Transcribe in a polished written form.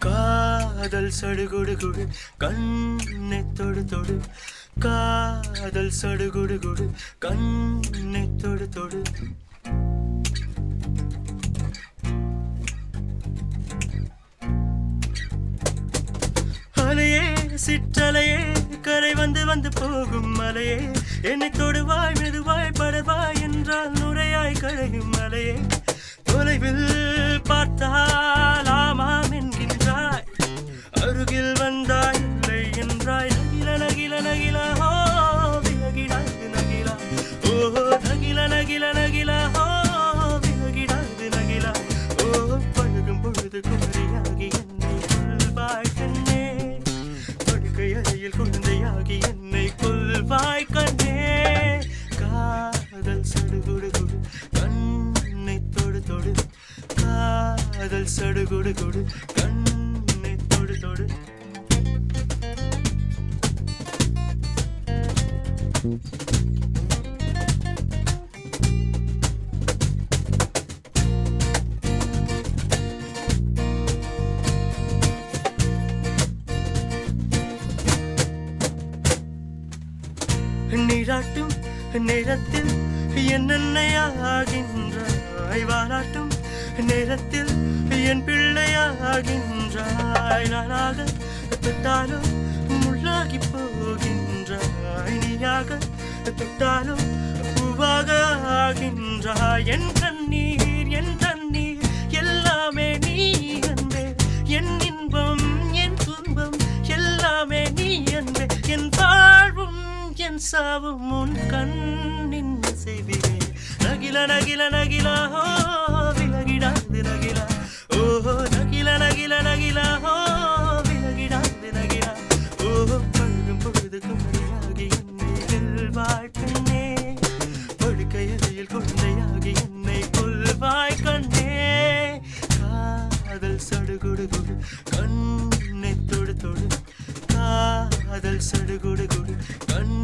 காதல் சடுகுடுகுடு கண்ணை தொடு தொடு காதல் சடுகுடுகுடு கண்ணை தொடு தொடு அலையே சிற்றலையே கரை வந்து வந்து போகும் மலையே என்னை தொடுவாய் மெதுவாய் படவாய் என்றால் நுரையாய் கழையும் மலையே தொலைவில் பார்த்தால் ஆமாம் என்கின்றாய் அருகில் வந்தாய் இல்லை என்றாய் நகில நகில நகிலா ஹோ விலகிடாது நகிலா ஓஹோ நகில நகில நகிலா ஹோ விலகிடாது நகிலா ஓ பழகும் பொழுது குமரியாகி என்னை கொள்வாய் கண்ணே படுக்கை அறையில் குழந்தையாகி என்னை கொள்வாய் கண்ணே காதல் சடுகுடுகுடு கண்ணை தொடு தொடு காதல் சடுகுடுகுடு கண்ணை தொடு தொடு நீராட்டும் நேரத்தில் என்னென்னையாகின்றாய் வாராட்டும் நேரத்தில் என் பிள்ளையாகின்றாய் நானாக தொட்டாலும் முள்ளாகி போகின்றாய் நீயாக தொட்டாலும் பூவாக ஆகின்றாய் என் கண்ணீர் எல்லாமே நீ அன்பே என் இன்பம் என் துன்பம் எல்லாமே நீ அன்பே என் வாழ்வும் என் சாவும் உன் கண்ணின் செய்தியே நகில நகில நகிலா ஹோ விலகிடாது நகிலா ஓஹோ நகில நகில நகிலா ஹோ விலகிடாது நகிலா ஓஹோ பழகும் பொழுது குமரியாகி என்னை வெல்வாய் கண்ணே படுக்கை அறையில் குழந்தையாகி என்னை கொள்வாய் கண்ணே காதல் சடுகுடுகுடு கண்ணை தொடு தொடு காதல் சடுகுடுகுடு கண்